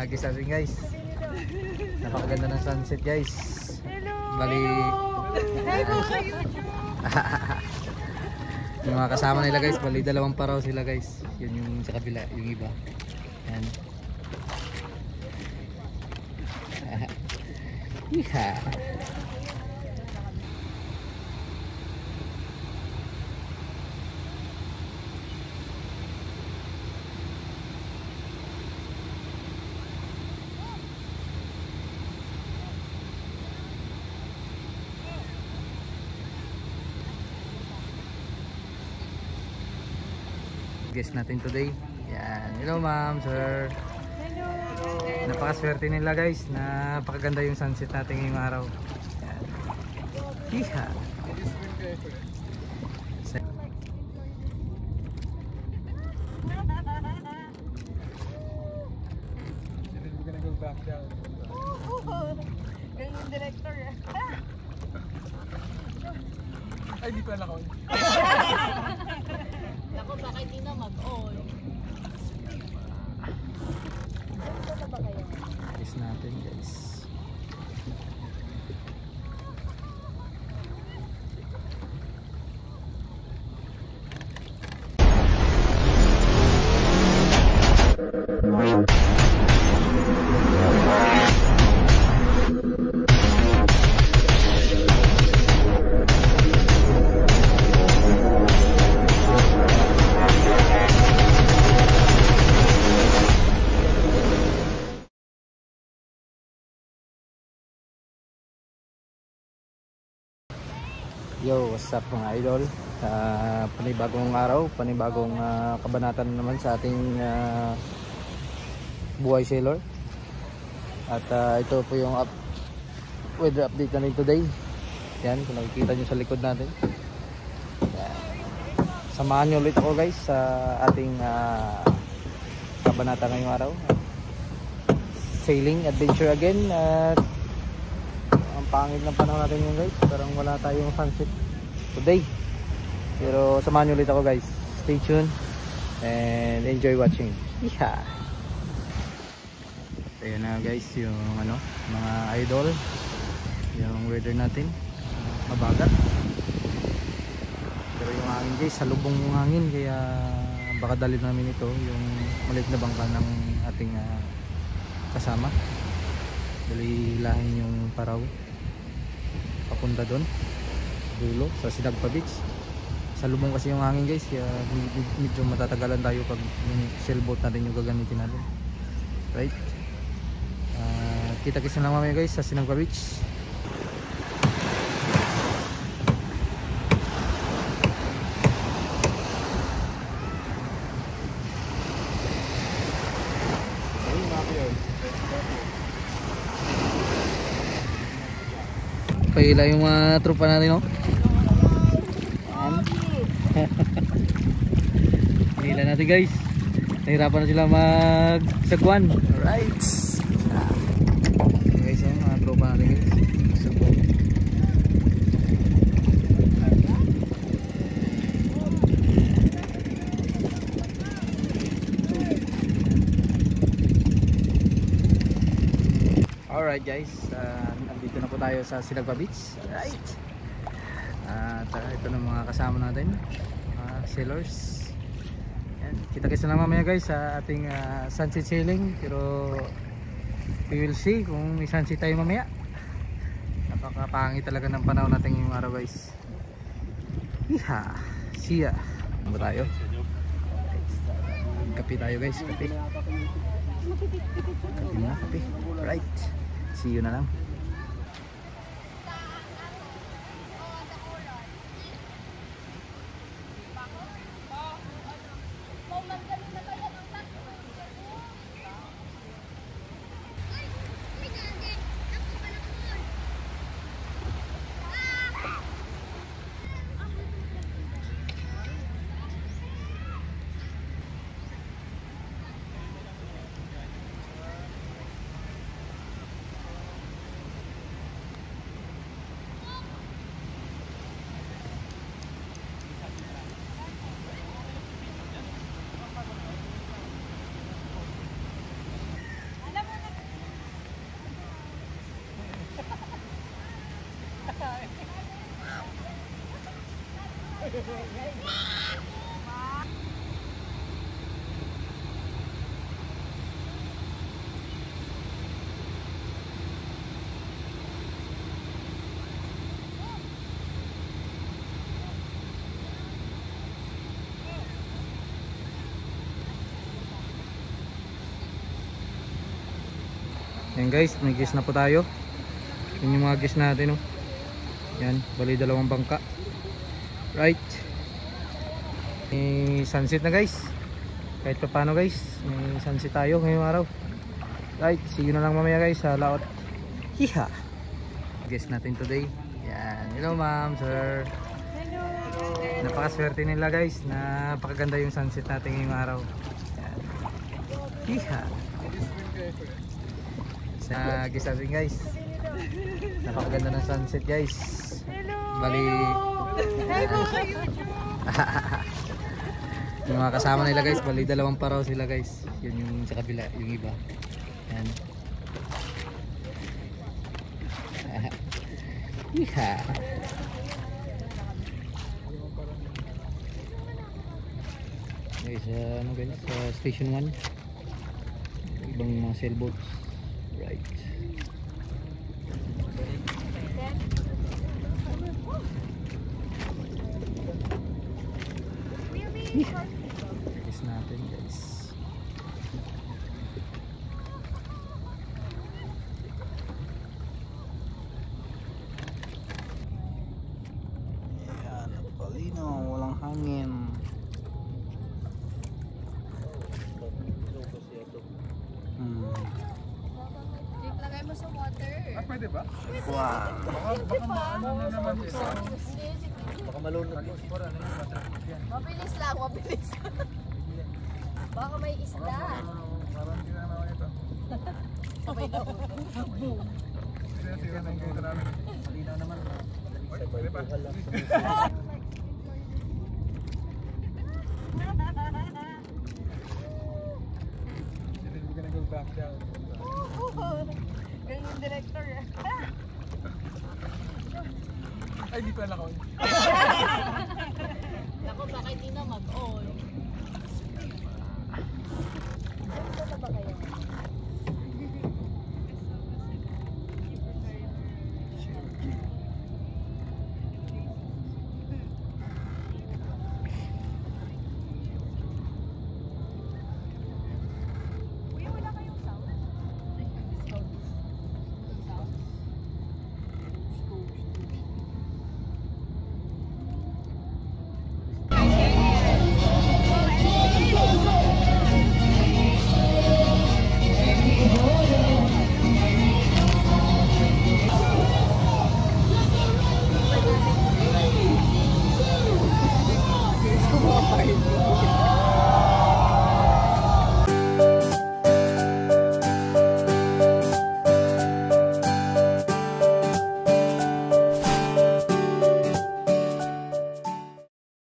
Gisasing guys, napakaganda ng sunset guys. Bali yung mga kasama nila guys, bali dalawang paraw sila guys. Yun yung sa kabila, yung iba. Yan. Yeah. Guest natin today. Yan. Hello ma'am, sir. Hello. Napakaswerte nila guys. Napakaganda yung sunset natin ngayong araw. Yan. Hiha. We're gonna go back down. Ganun yung director. Ay, di pala ko. Ako, baka hindi na mag-on. Ano ba kayo? Ayos natin guys. Yo, what's up mga idol? Panibagong araw, panibagong kabanata naman sa ating buhay sailor. At ito po yung weather update natin today. Yan, kung nakikita nyo sa likod natin. Yan. Samahan nyo ulit ako guys sa ating kabanata ngayong araw. Sailing adventure again. At ang pangit ng panahon natin yun guys, parang wala tayong sunset today, pero samahan nyo ulit ako guys. Stay tuned and enjoy watching. Yeah. Ayan na guys yung mga idol, yung weather natin. Mabagat, pero yung hangin guys, salubong yung hangin, kaya baka dalhin namin ito yung maliit na bangka ng ating kasama. Dalilahin yung paraw papunta doon dulo sa Sinagpa Beach. Salubong kasi yung hangin guys, kaya medyo matatagalan tayo pag yung sailboat natin yung gagamitin natin, right? Kita-kits na lang mamaya guys sa Sinagpa Beach. Paila yung mga tropa natin, no? Paila natin guys. Nahirapan na sila magsagwan. Alright. Okay guys, mga tropa natin guys. Magsagwan. Alright guys, nandito na po tayo sa Sinagpa Beach. Alright. At ito na mga kasama natin, mga sailors. Kita-kits na lang mamaya guys sa ating sunset sailing, pero we will see kung may sunset tayo mamaya. Napakapangit talaga ng panahon natin yung araw guys. Yeah. See ya. Ano ba tayo? Kape tayo guys, kape. Kape muna, kape. Alright. See you na lang. Yan guys, may guess na po tayo. Yun yung mga guess natin, oh. Yan, bali dalawang bangka. Right. May sunset na guys. Kahit pa paano guys, may sunset tayo ngayong araw. Right, see you na lang mamaya guys sa laot. Hiha. Guess natin today. Yan, hello ma'am, sir. Hello. Napakaswerte nila guys. Napakaganda yung sunset natin ngayong araw. Yan. Hiha. Sa guess natin guys. Napakaganda ng sunset guys. Hello. Bali Hello sa YouTube. yung mga kasama nila guys, bali dalawang paraw sila guys. Yun yung sa kabila, yung iba. Yan. Iha. Guys, ano guys, station 1. Ibang mga sailboats. Right. Guys natin guys. Ayan, napalinaw, walang hangin. Jake, lagay mo sa water. Pwede ba? Wow. Baka maano na naman ito. Baka malunod yun. Mabilis lang, mabilis. Baka may isda. Parang hindi na naman ito. Sabay na Sira na yung ganito namin. Malinaw naman. Oy, pwede pa. Then we're gonna go back down. Ganyan yung director. Ay, di pala ako. Ako, baka hindi na mag-on. Ganito na ba kayo?